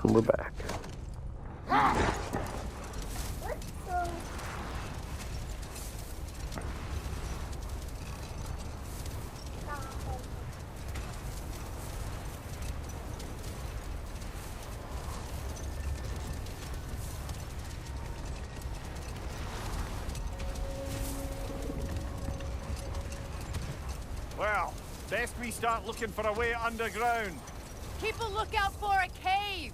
And we're back. Well, best we start looking for a way underground. Keep a lookout for a cave!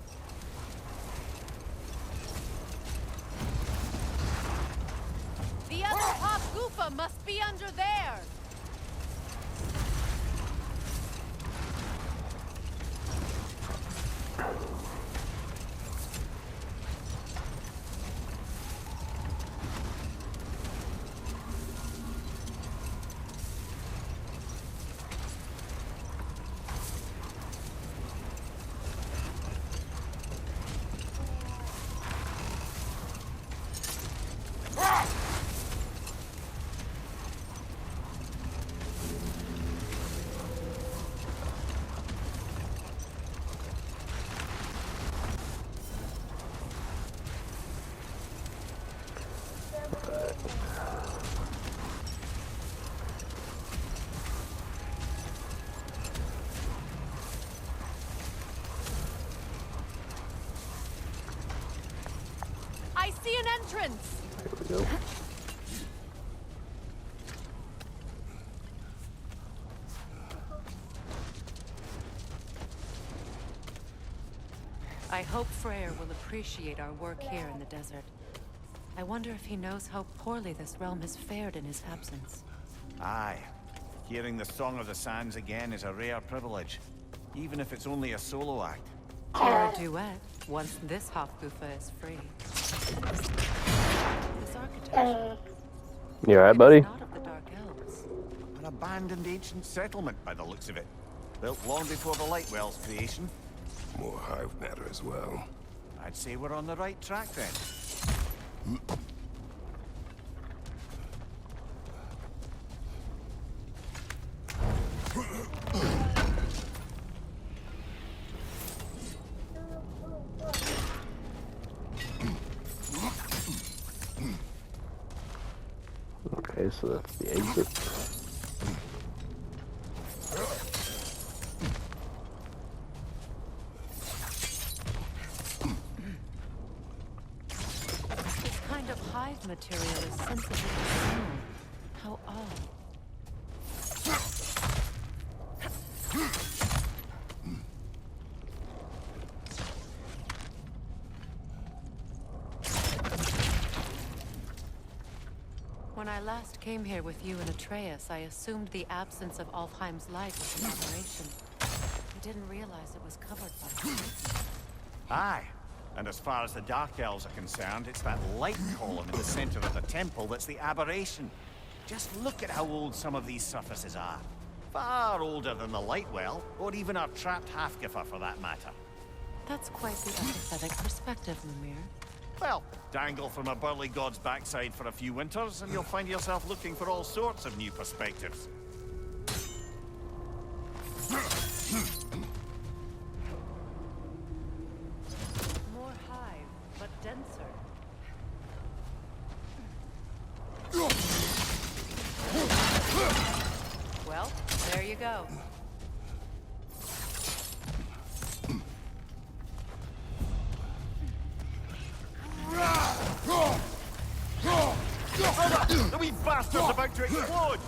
The other top Goofa must be under there! I see an entrance! There we go. I hope Freyr will appreciate our work here in the desert. I wonder if he knows how poorly this realm has fared in his absence. Aye. Hearing the Song of the Sands again is a rare privilege, even if it's only a solo act. Or a duet, once this Hofgufa is free. This architecture. You alright, buddy? It's not of the Dark Elves. An abandoned ancient settlement by the looks of it. Built long before the Lightwell's creation. More hive matter as well. I'd say we're on the right track then. Okay, so that's the exit. This kind of hive material is sensitive to smell. How odd. When I last came here with you and Atreus, I assumed the absence of Alfheim's light was an aberration. I didn't realize it was covered by Aye. And as far as the Dark Elves are concerned, it's that light column in the center of the temple that's the aberration. Just look at how old some of these surfaces are. Far older than the Lightwell, or even our trapped Hafgifa for that matter. That's quite the empathetic perspective, Lumir. Well, dangle from a burly god's backside for a few winters, and you'll find yourself looking for all sorts of new perspectives. More hive, but denser. Well, there you go. The wee bastard's about to explode!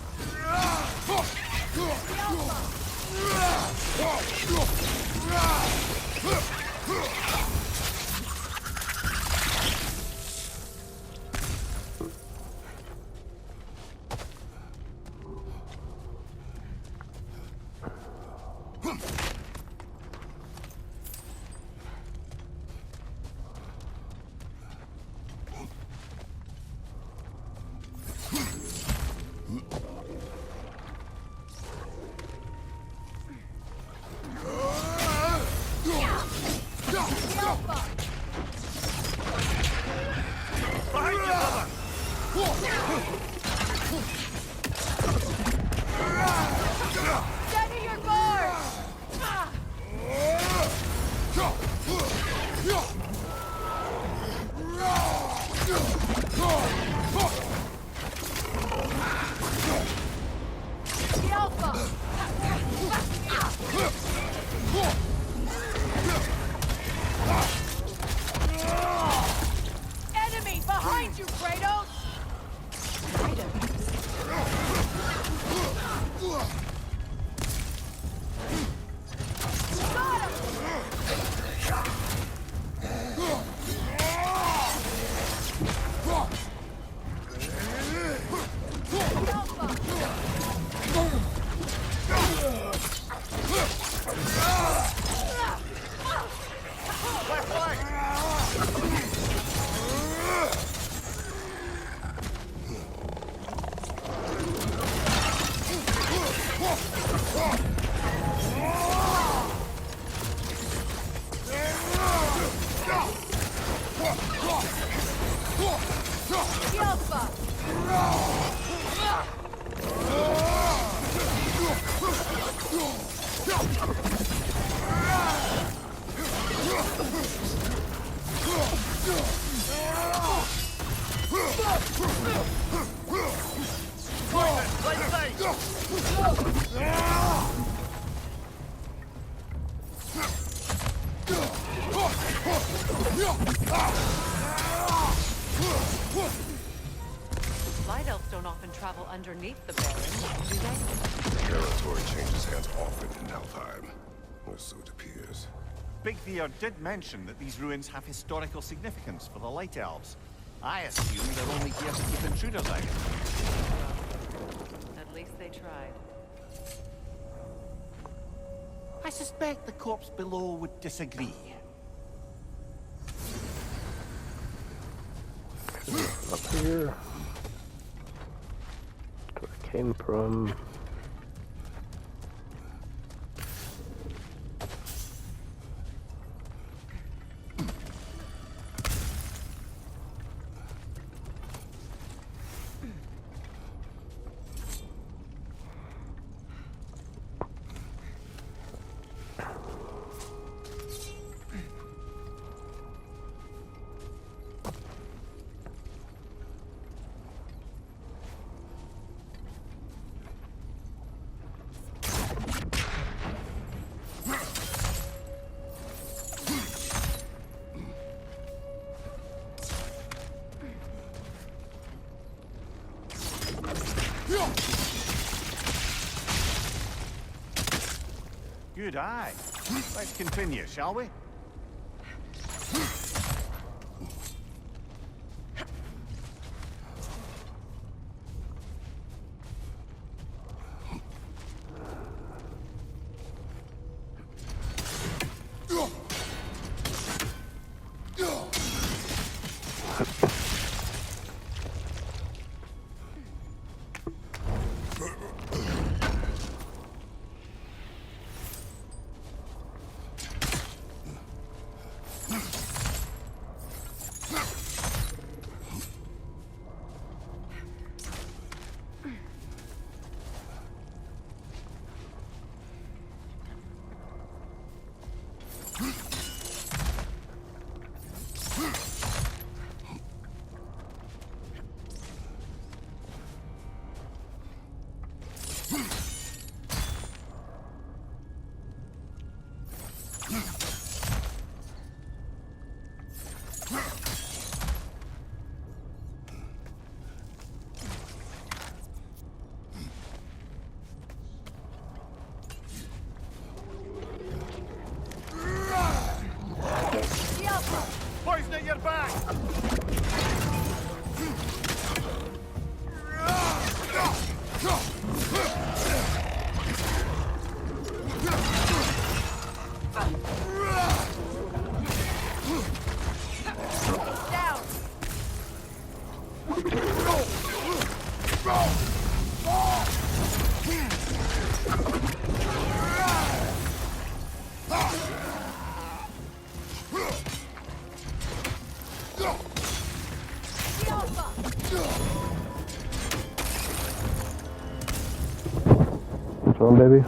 Behind you, brother! Steady your guard! The Alpha! Enemy behind you, Kratos! Got him! The Alpha! Light elves don't often travel underneath the Baron, do they? Territory changes hands often in Alfheim, or so it appears. Big Beard did mention that these ruins have historical significance for the Light Elves. I assume they're only here to keep intruders out. At least they tried. I suspect the corpse below would disagree. Up here. Where I came from. Good eye. Let's continue, shall we? Poison at your back! Which one, baby?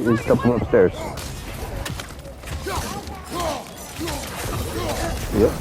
There's a couple upstairs. Yep.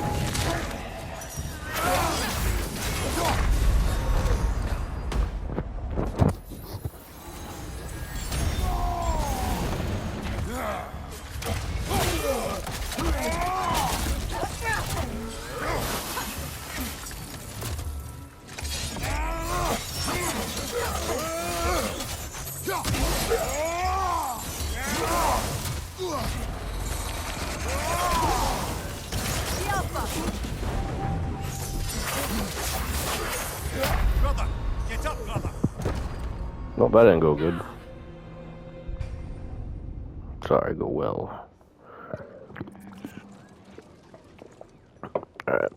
Brother, get up, brother. Nope, that didn't go good. Sorry, go well. Alright.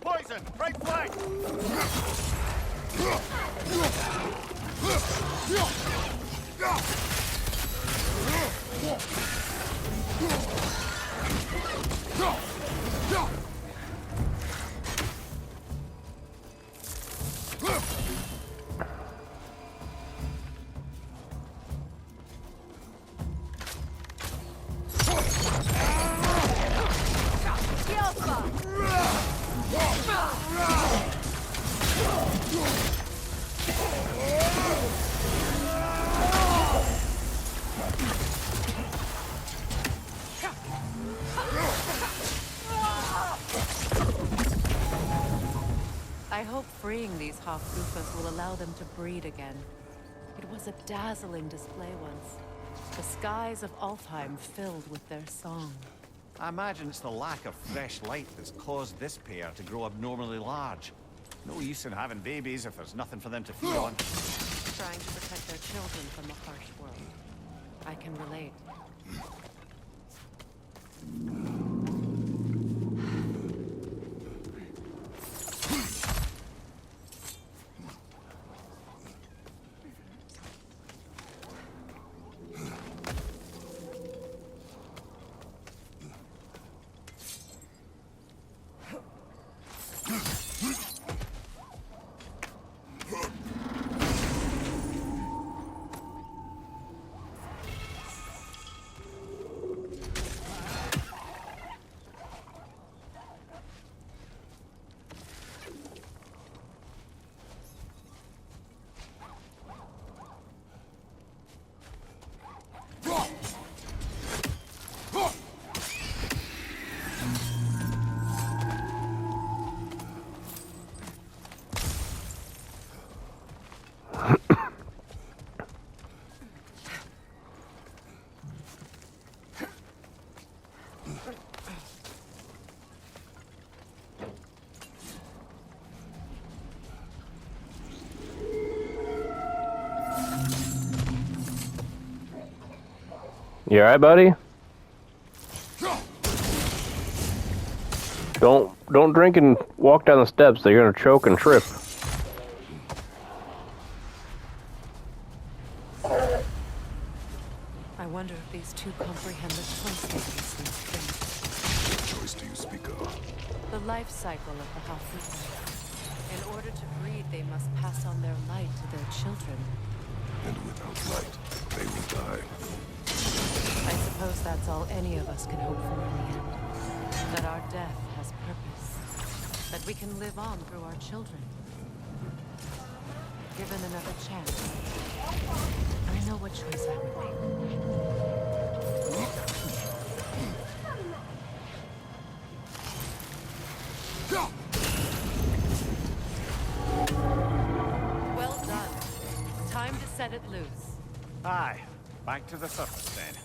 Poison, right flank. I hope freeing these Hofgufas will allow them to breed again. It was a dazzling display once. The skies of Alfheim filled with their song. I imagine it's the lack of fresh light that's caused this pair to grow abnormally large. No use in having babies if there's nothing for them to feed on. Trying to protect their children from the harsh world. I can relate. You alright, buddy? Don't drink and walk down the steps. They're gonna choke and trip. I wonder if these two comprehend the choice they face in spring. What choice do you speak of? The life cycle of the Hofgufa. In order to breed, they must pass on their light to their children. And without light, they will die. I suppose that's all any of us can hope for in the end. That our death has purpose. That we can live on through our children. Given another chance, I know what choice I would make. Well done. Time to set it loose. Aye, back to the surface then.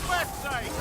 Left side!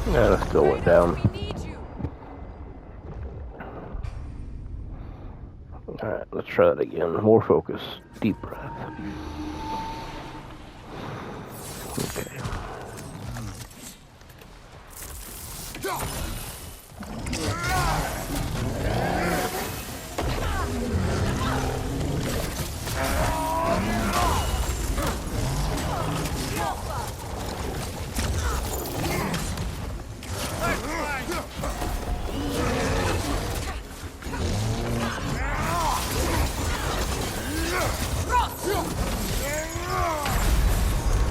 Yeah, that still went down. Alright, let's try that again. More focus. Deep breath. Okay.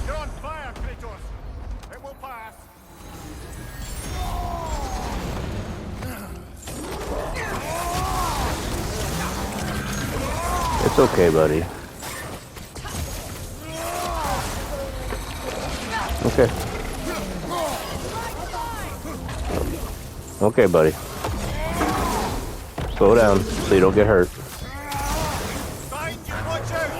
You're on fire, Kratos! It will pass! It's okay, buddy. Okay. Okay, buddy. Slow down so you don't get hurt. Find you, watch out!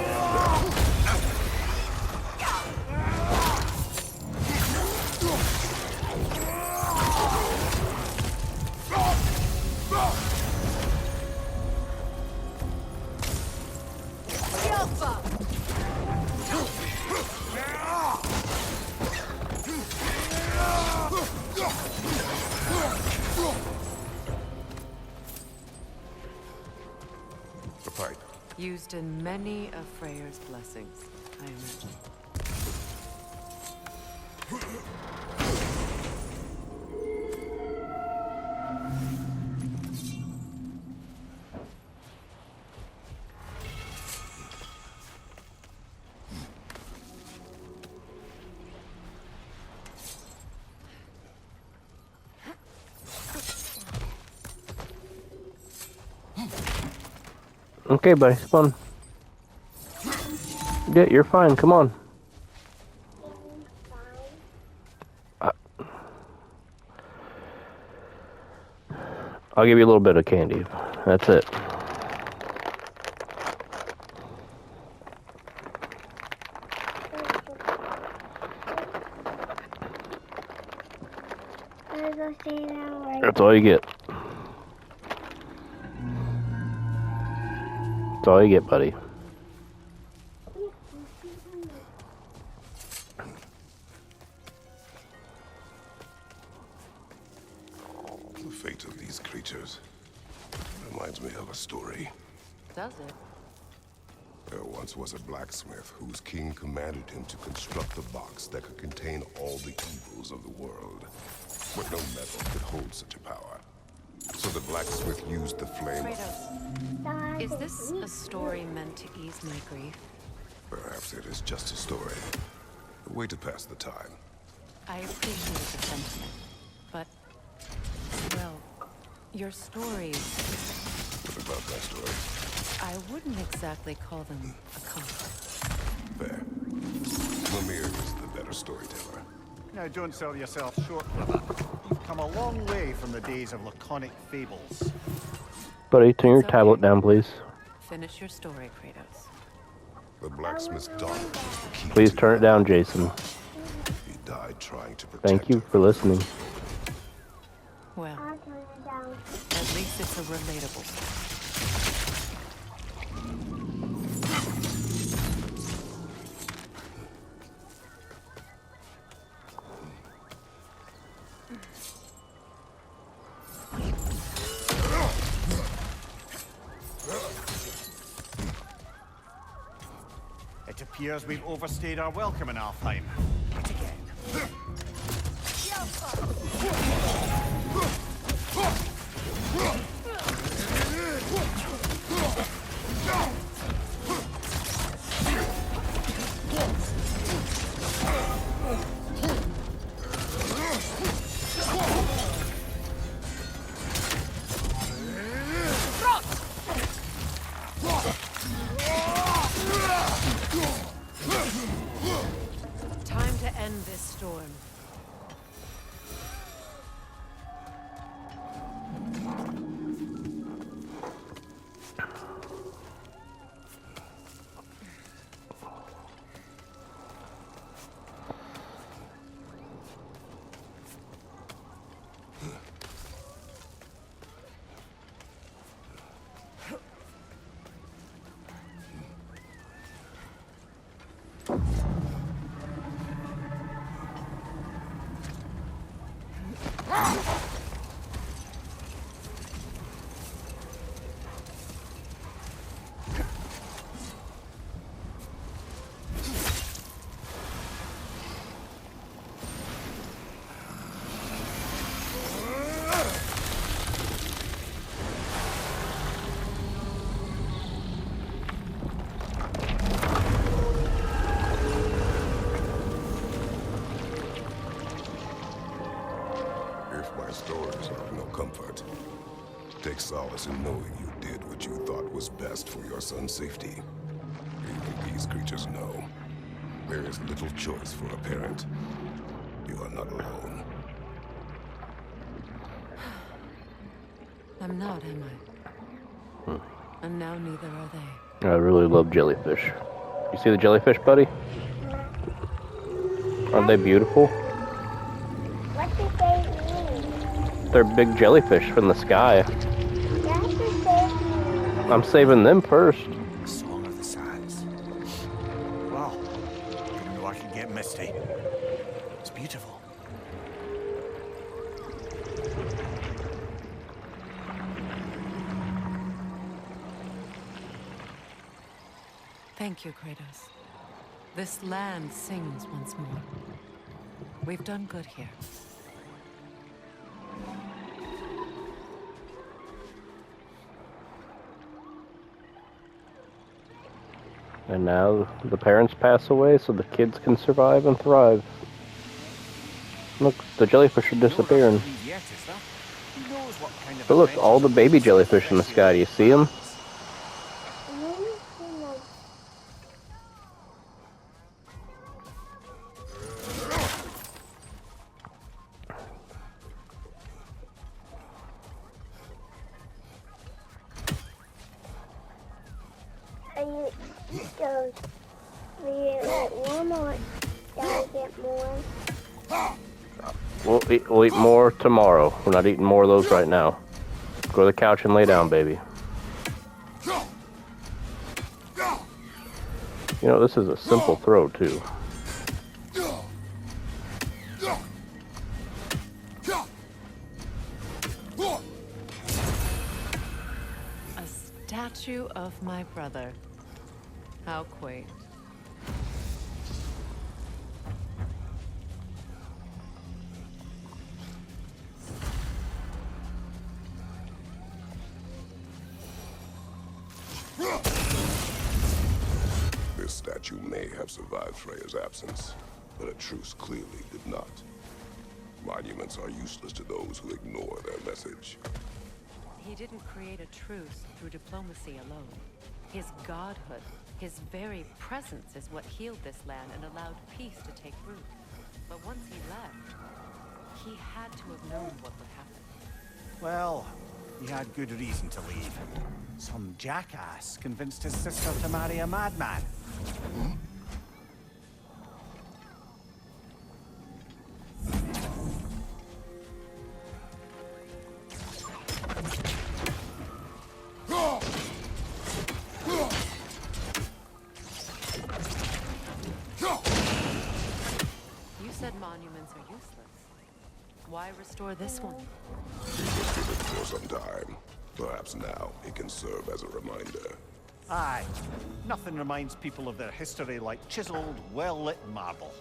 The pipe. Used in many of Freyr's blessings, I imagine. Okay, buddy, come on. Yeah, you're fine. Come on. I'll give you a little bit of candy. That's it. That's all you get. That's all you get, buddy. The fate of these creatures reminds me of a story. Does it? There once was a blacksmith whose king commanded him to construct a box that could contain all the evils of the world. But no metal could hold such a power. So the blacksmith used the flame. Kratos, is this a story meant to ease my grief? Perhaps it is just a story. A way to pass the time. I appreciate the sentiment, but, well, your stories, What about my stories? I wouldn't exactly call them a comfort. Fair. Mimir is the better storyteller. Now, don't sell yourself short, brother. You've come a long way from the days of laconic fables. Buddy, turn your It's okay. tablet down, please. Finish your story, Kratos. The blacksmith's daughter was the key. Please to turn it down, Jason. He died trying to protect Thank you her. for listening. Well, at least it's a relatable story. It appears we've overstayed our welcome in Alfheim. Yet again. take solace in knowing you did what you thought was best for your son's safety. Even these creatures know. There is little choice for a parent. You are not alone. I'm not, am I? And now neither are they. I really love jellyfish. You see the jellyfish, buddy? Aren't they beautiful? What did they mean? They're big jellyfish from the sky. That's what they mean. I'm saving them first. The Song of the Sands. Wow. Didn't know I could get misty. It's beautiful. Thank you, Kratos. This land sings once more. We've done good here. And now the parents pass away so the kids can survive and thrive. Look, the jellyfish are disappearing. Yet, is that? Who knows what kind of But look, all the baby jellyfish in the sky, do you see them? One more. Gotta get more. We'll eat more tomorrow. We're not eating more of those right now. Go to the couch and lay down, baby. You know, this is a simple throw, too. A statue of my brother. How quaint. This statue may have survived Freya's absence, but a truce clearly did not. Monuments are useless to those who ignore their message. He didn't create a truce through diplomacy alone. His godhood, his very presence is what healed this land and allowed peace to take root. But once he left, he had to have known what would happen. Well, he had good reason to leave. Some jackass convinced his sister to marry a madman. You said monuments are useless. Why restore this one? It was given for some time. Perhaps now it can serve as a reminder. Aye. Nothing reminds people of their history like chiseled, well-lit marble.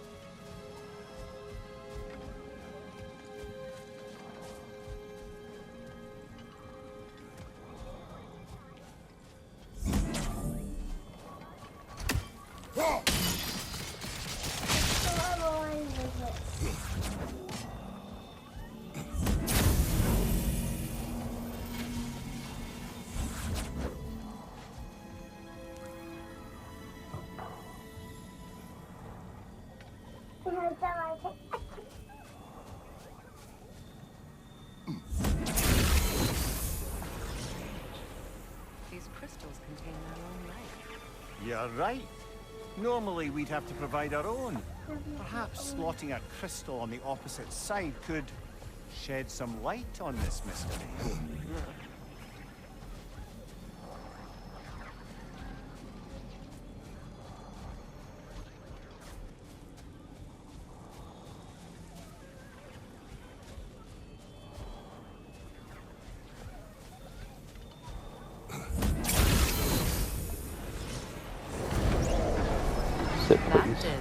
These crystals contain their own life. You're right. Normally we'd have to provide our own. Perhaps slotting a crystal on the opposite side could shed some light on this mystery. Sit, That please. did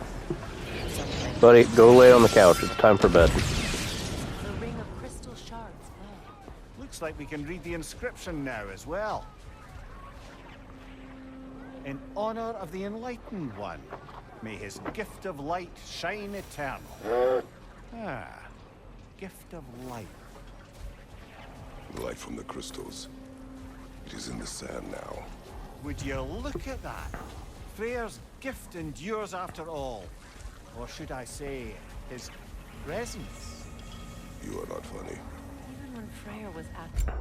something. Buddy, go lay on the couch. It's time for bed. The ring of crystal shards glow. Looks like we can read the inscription now as well. In honor of the Enlightened One, may his gift of light shine eternal. Ah, gift of light. Light from the crystals. It is in the sand now. Would you look at that? Freyr's gift endures after all. Or should I say, his presence. You are not funny. Even when Freyr was at...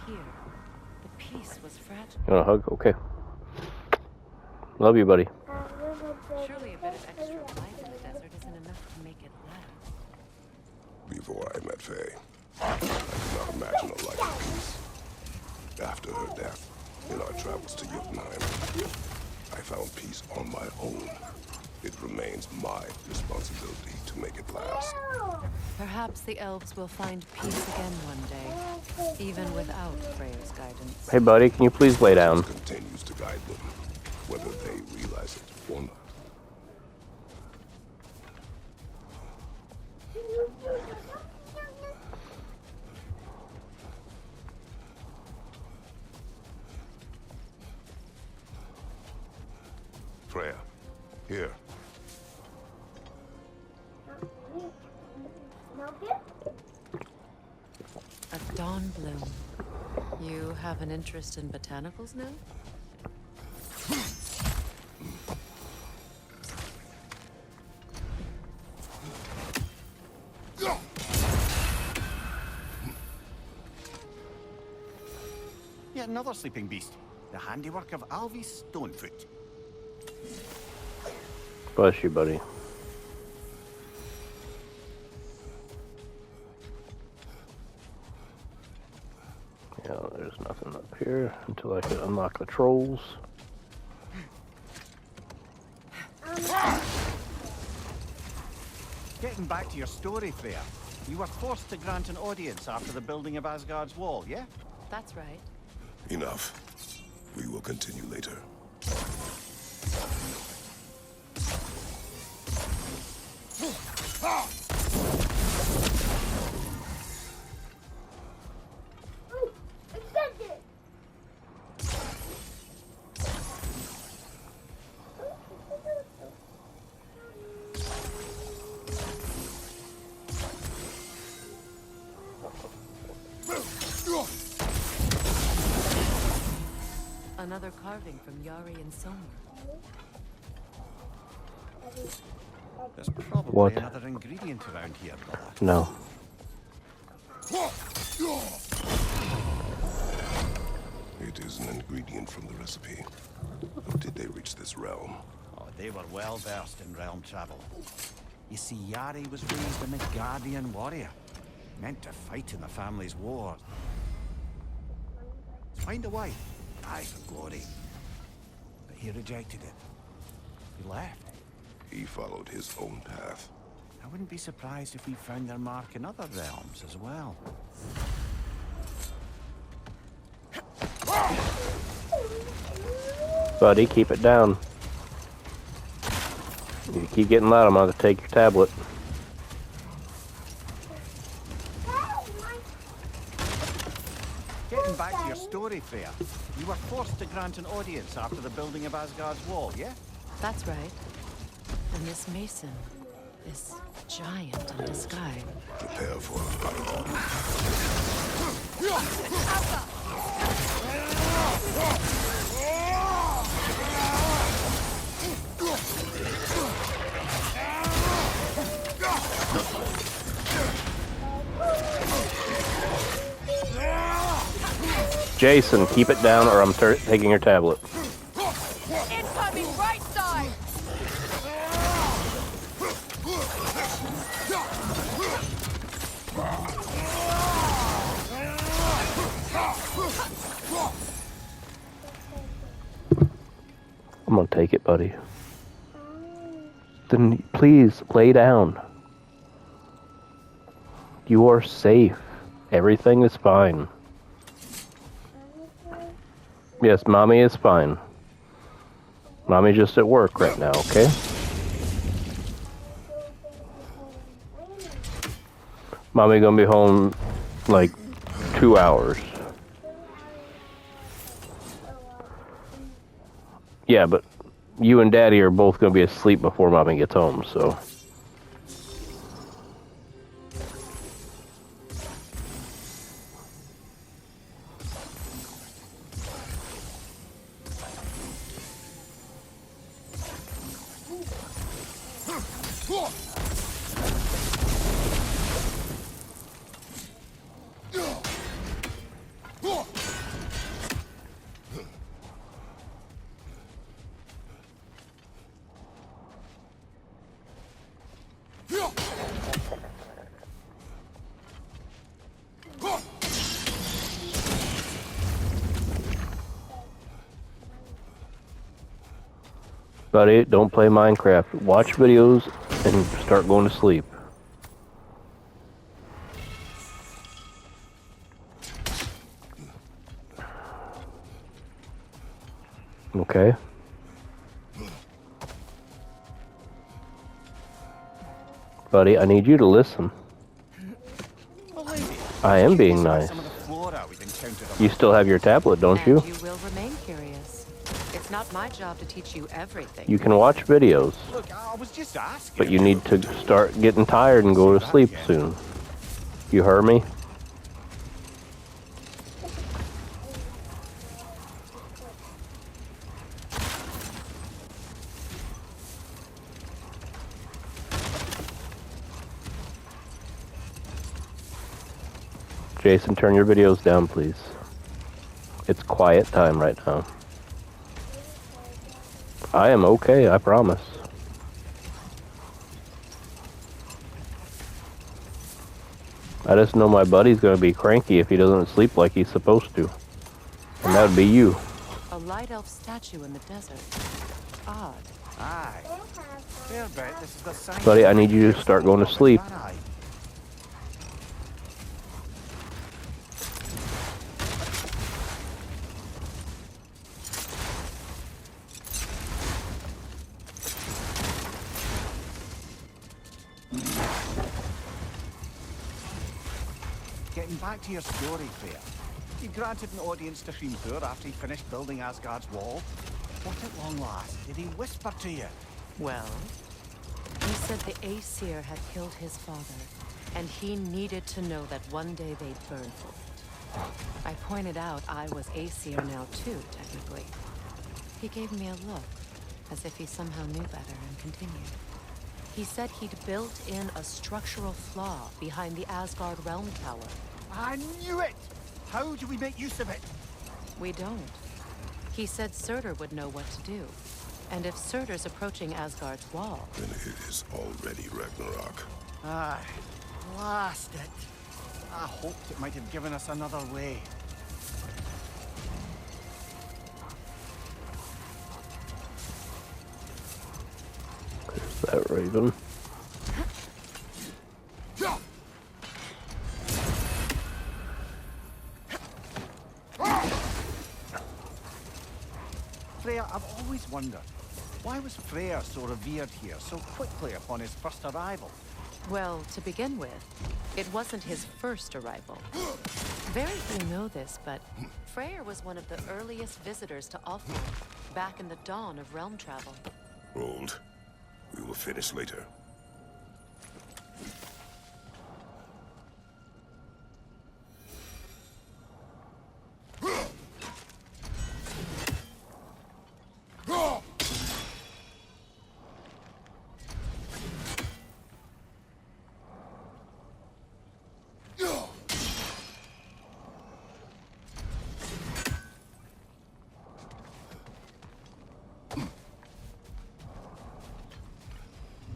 Here, the peace was fragile. You want a hug? Okay. Love you, buddy. Surely a bit of extra life in the desert isn't enough to make it last. Before I met Faye, I could not imagine a life of peace. After her death, in our travels to Jotunheim, I found peace on my own. It remains my responsibility to make it last. Perhaps the elves will find peace again one day, even without Freyr's guidance. Hey, buddy, can you please lay down? It continues to guide them, whether they realize it or not. Freya, here. A dawn bloom. You have an interest in botanicals now? Yet another sleeping beast. The handiwork of Alvis Stonefoot. Bless you, buddy. Yeah, there's nothing up here until I can unlock the trolls. Getting back to your story, Freya. You were forced to grant an audience after the building of Asgard's wall, yeah? That's right. Enough. We will continue later. Another carving from Yari and Somar. There's probably What? another ingredient around here, brother. No. It is an ingredient from the recipe. How did they reach this realm? Oh, they were well versed in realm travel. You see, Yari was raised a Midgardian warrior, meant to fight in the family's war. Find a wife, die for glory. But he rejected it. He left. He followed his own path. I wouldn't be surprised if we found their mark in other realms as well. Buddy, keep it down. If you keep getting loud, I'm going to take your tablet. Getting back to your story, Freya. You were forced to grant an audience after the building of Asgard's wall, yeah? That's right. And this mason, this giant in the sky. Prepare for a battle. Jason, keep it down or I'm taking your tablet. Incoming right side! I'm gonna take it, buddy. Then please lay down. You are safe. Everything is fine. Yes, mommy is fine. Mommy's just at work right now, okay? Mommy gonna be home like 2 hours. Yeah, but you and Daddy are both going to be asleep before Mommy gets home, so... Buddy, don't play Minecraft. Watch videos and start going to sleep. Okay? Buddy, I need you to listen. I am being nice. You still have your tablet, don't you? And you will remain curious. It's not my job to teach you everything. You can watch videos. Look, I was just asking. But you need to start getting tired and go to sleep soon. You heard me? Jason, turn your videos down, please. It's quiet time right now. I am okay, I promise. I just know my buddy's gonna be cranky if he doesn't sleep like he's supposed to. And that would be you. A light elf statue in the desert. Odd. Aye. Fair bet this is the sign. Buddy, I need you to start going to sleep. Aye. Getting back to your story, Freya. You granted an audience to Hrimthur after he finished building Asgard's wall. What at long last did he whisper to you? Well, he said the Aesir had killed his father, and he needed to know that one day they'd burn for it. I pointed out I was Aesir now too, technically. He gave me a look, as if he somehow knew better, and continued. He said he'd built in a structural flaw behind the Asgard Realm Tower. I knew it! How do we make use of it? We don't. He said Surtur would know what to do. And if Surtur's approaching Asgard's wall... Then it is already Ragnarok. Aye. Blast it. I hoped it might have given us another way. There's that raven. Freya, I've always wondered, why was Freyr so revered here so quickly upon his first arrival? Well, to begin with, it wasn't his first arrival. Very few know this, but Freyr was one of the earliest visitors to Ulfheim, back in the dawn of realm travel. Hold. We will finish later.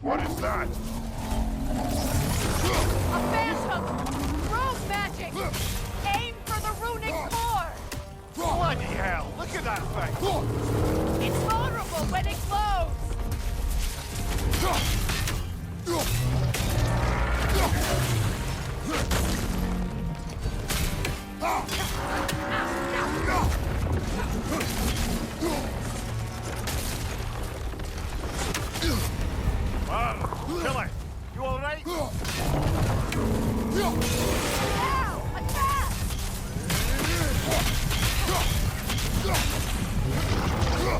What is that? A phantom! Rune magic! Aim for the runic core! Bloody hell, look at that thing! It's vulnerable when it glows! Killer, you alright? Now! Attack! Huh?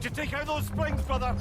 need to take out those springs, brother.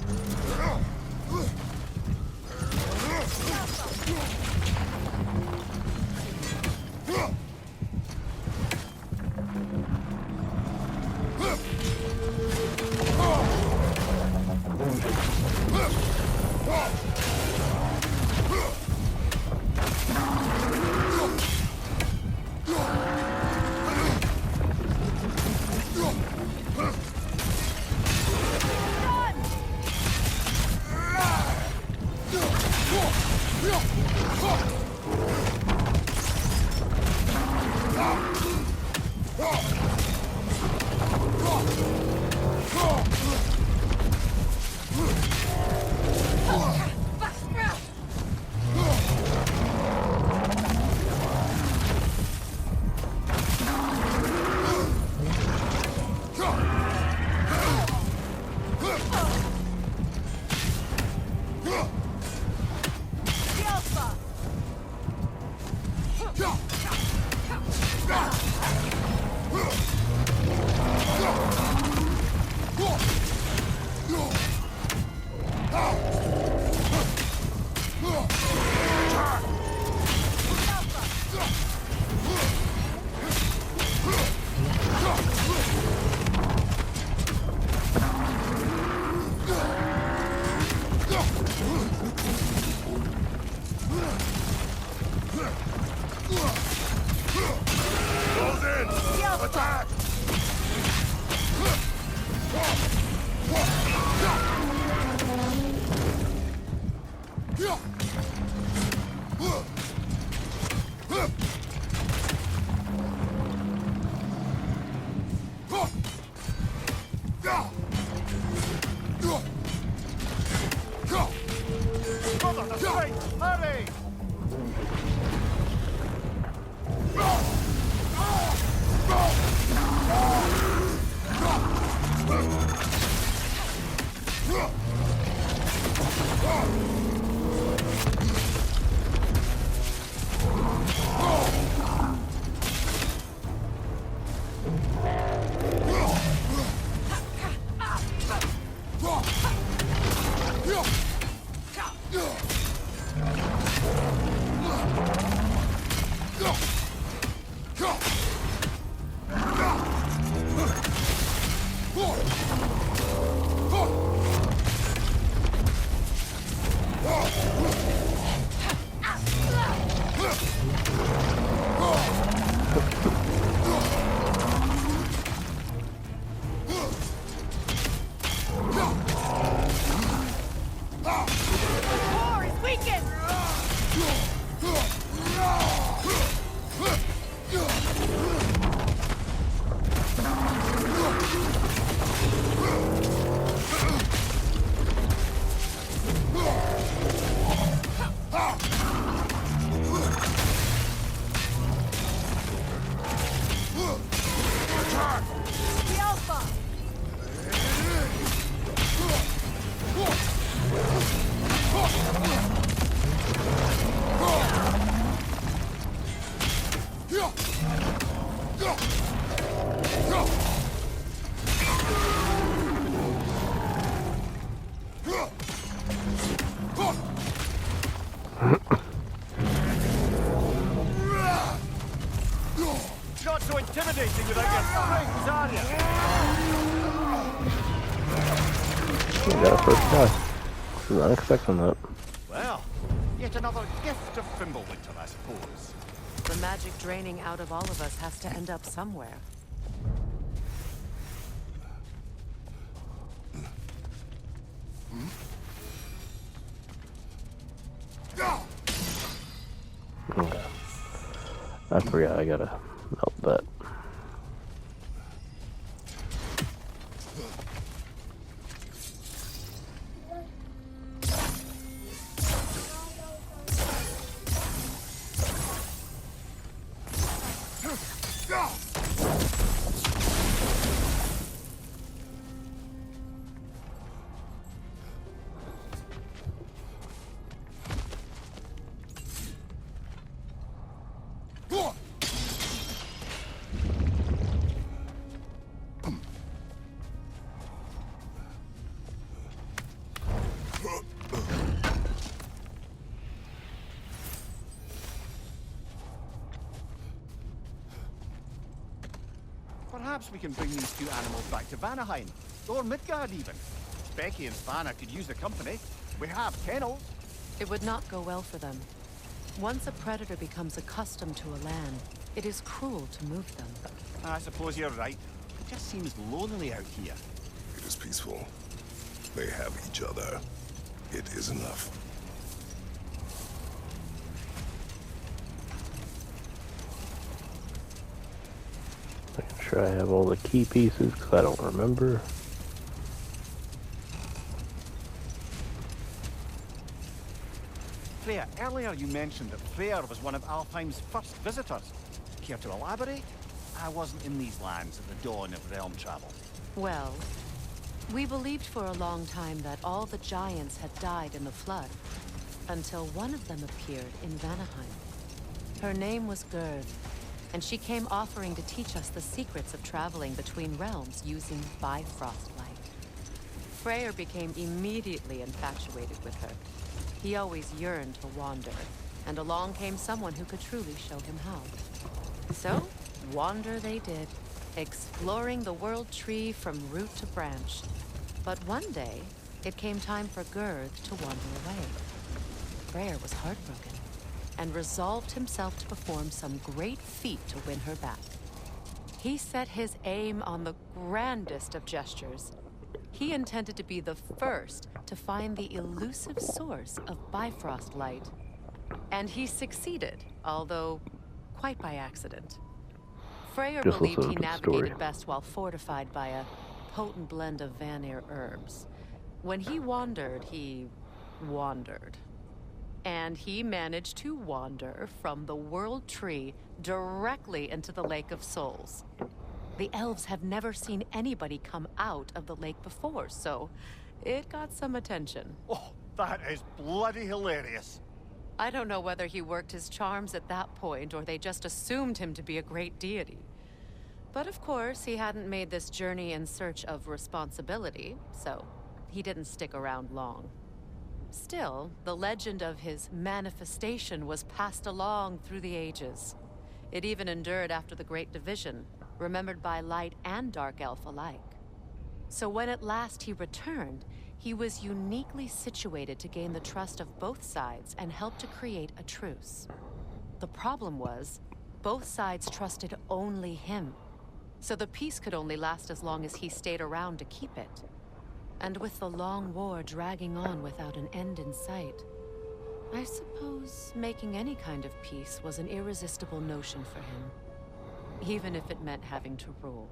Brother, the spring! Hurry! War is weakened! The Alpha! Not so intimidating without your springs, are you? We got a first try. Was not expecting that. Well, yet another gift of Fimbulwinter, I suppose. The magic draining out of all of us has to end up somewhere. Okay. I forgot I gotta melt that. Perhaps we can bring these two animals back to Vanaheim, or Midgard even. Becky and Svanna could use the company. We have kennels. It would not go well for them. Once a predator becomes accustomed to a land, it is cruel to move them. I suppose you're right. It just seems lonely out here. It is peaceful. They have each other. It is enough. Making sure I have all the key pieces because I don't remember. Freya, earlier you mentioned that Freyr was one of Alfheim's first visitors. Care to elaborate? I wasn't in these lands at the dawn of realm travel. Well, we believed for a long time that all the giants had died in the flood, until one of them appeared in Vanaheim. Her name was Gerd, and she came offering to teach us the secrets of traveling between realms using Bifrost light. Freyr became immediately infatuated with her. He always yearned to wander, and along came someone who could truly show him how. So, wander they did, exploring the world tree from root to branch. But one day, it came time for Gerd to wander away. Freyr was heartbroken, and resolved himself to perform some great feat to win her back. He set his aim on the grandest of gestures. He intended to be the first to find the elusive source of Bifrost light. And he succeeded, although quite by accident. Freyr Just believed listen he to the navigated story. best while fortified by a potent blend of Vanir herbs. When he wandered, he wandered. And he managed to wander from the World Tree directly into the Lake of Souls. The elves have never seen anybody come out of the lake before, so it got some attention. Oh, that is bloody hilarious. I don't know whether he worked his charms at that point or they just assumed him to be a great deity. But of course, he hadn't made this journey in search of responsibility, so he didn't stick around long. Still, the legend of his manifestation was passed along through the ages. It even endured after the Great Division, remembered by Light and Dark Elf alike. So when at last he returned, he was uniquely situated to gain the trust of both sides and help to create a truce. The problem was, both sides trusted only him. So the peace could only last as long as he stayed around to keep it. And with the long war dragging on without an end in sight, I suppose making any kind of peace was an irresistible notion for him. Even if it meant having to rule.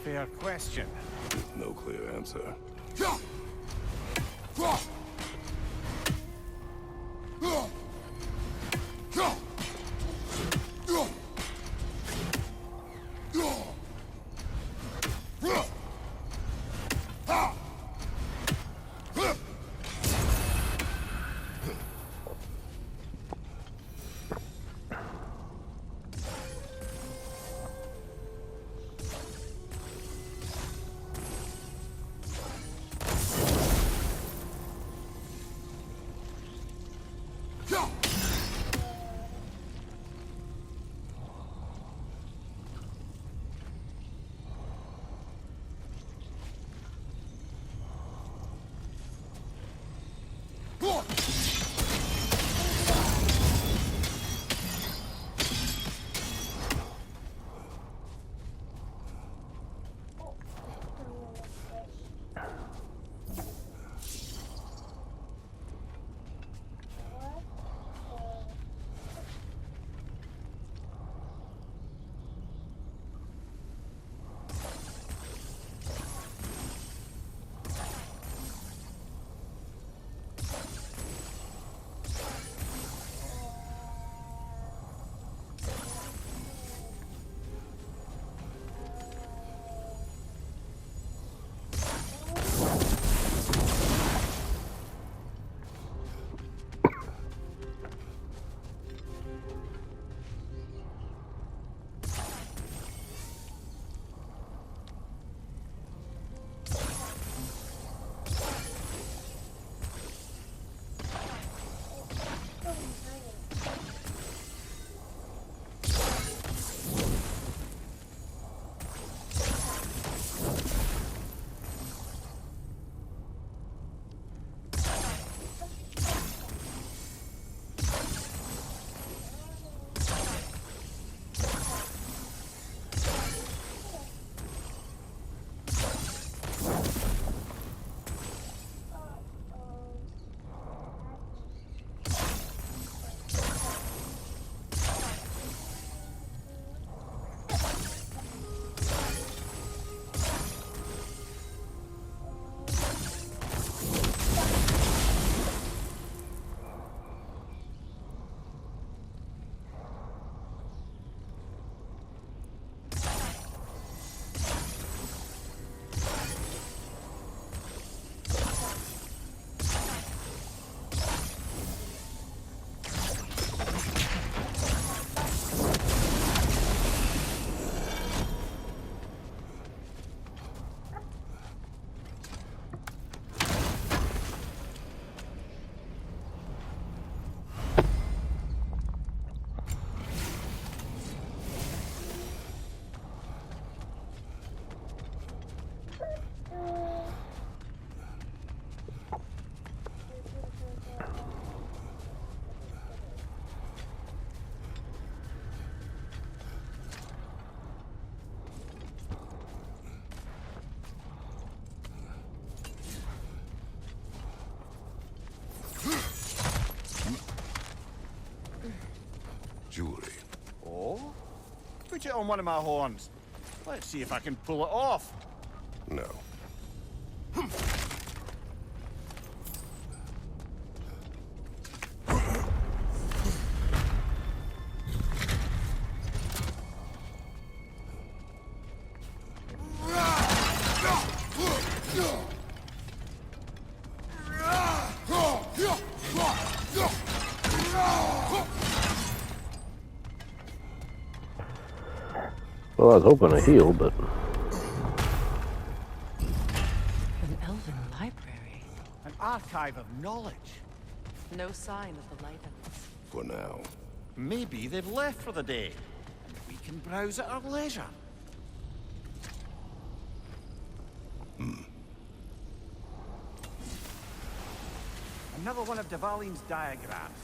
Fair question. With no clear answer. Put it on one of my horns. Let's see if I can pull it off. No. Well, I was hoping to heal, but An elven library. An archive of knowledge. No sign of the Lightens. For now. Maybe they've left for the day, and we can browse at our leisure. Another one of Devaline's diagrams.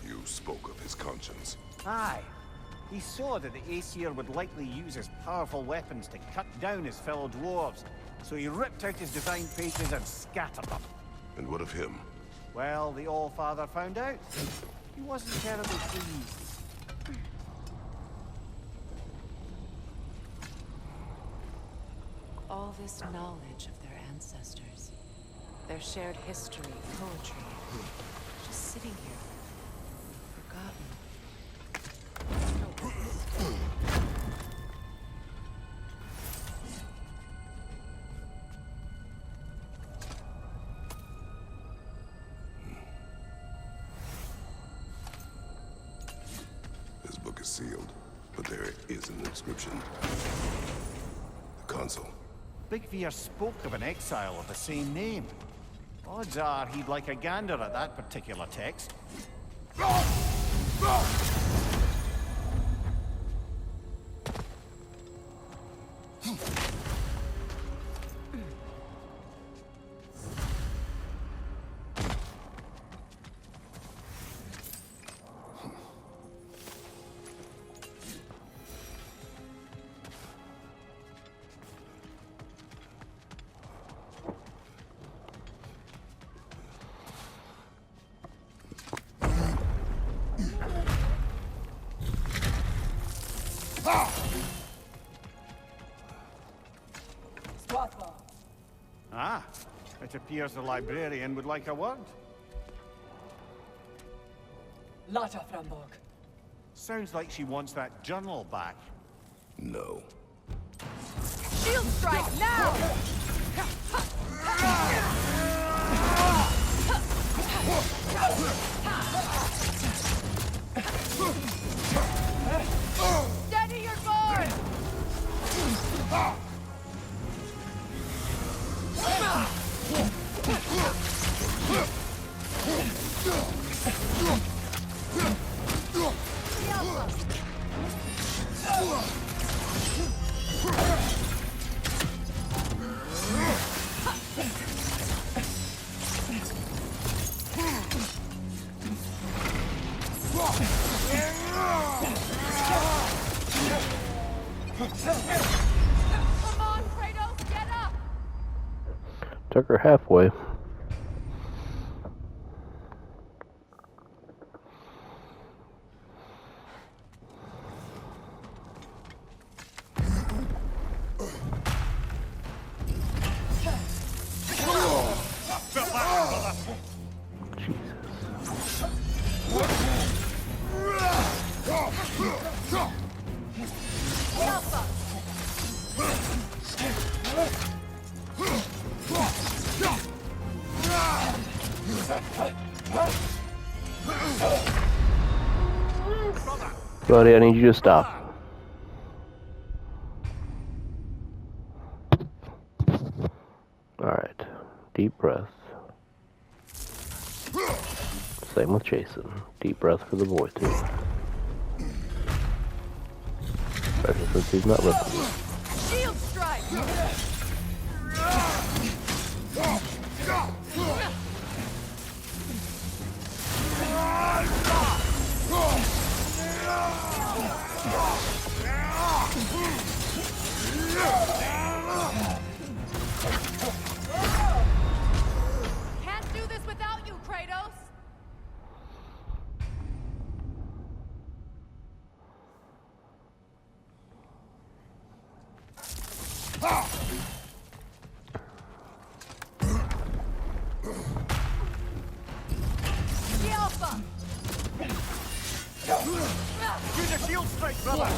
You spoke of his conscience. Aye. He saw that the Aesir would likely use his powerful weapons to cut down his fellow dwarves, so he ripped out his divine pages and scattered them. And what of him? Well, the All-Father found out. He wasn't terribly pleased. All this knowledge of their ancestors, their shared history, poetry, just sitting here, forgotten. This book is sealed, but there is an inscription. The console. Big Veer spoke of an exile of the same name. Odds are he'd like a gander at that particular text. Ah, it appears the librarian would like a word. Lata Framborg. Sounds like she wants that journal back. No. Shield strike now! Steady your board! Come on, Kratos, get up! took her halfway. Buddy, I need you to stop. Alright. Deep breath. Same with Jason. Deep breath for the boy, too. Especially since he's not listening. Shield strike! Can't do this without you, Kratos! The Alpha! Use a shield strike, brother!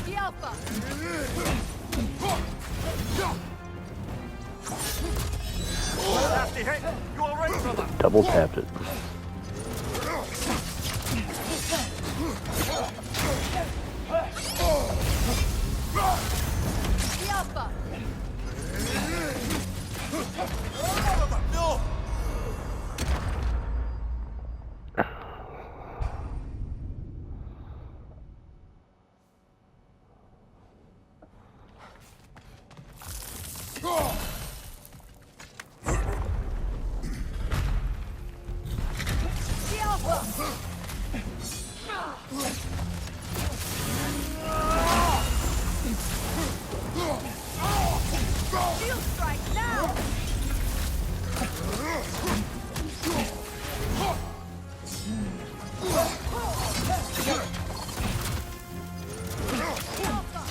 The Alpha! Nasty hit! You alright, brother? Double tapped it. The Alpha! No! The Alpha! Shield strike now! The Alpha!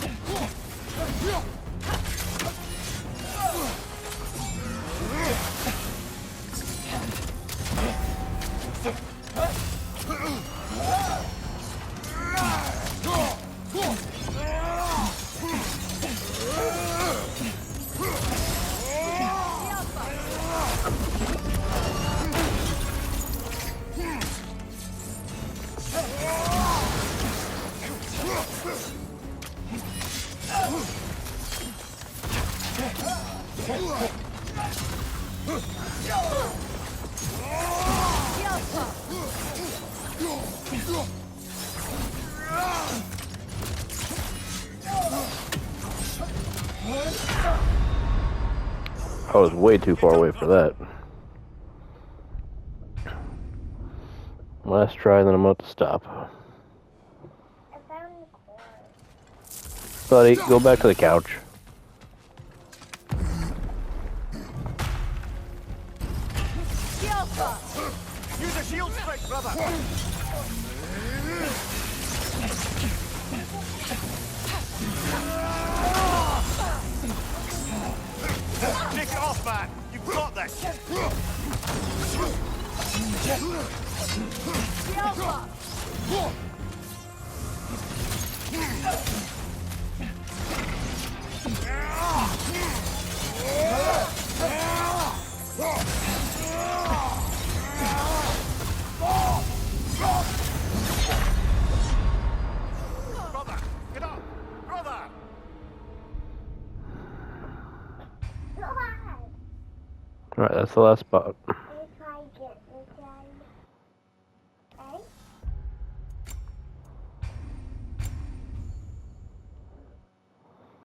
I was way too far away for that. Last try, then I'm about to stop. I found the cord. Buddy, go back to the couch. The Alpha! Use a shield strike, brother! Take it off, man! You've got this! The Alpha! Brother! Get up! Brother! Alright, that's the last spot. Let's try get this guy. Okay?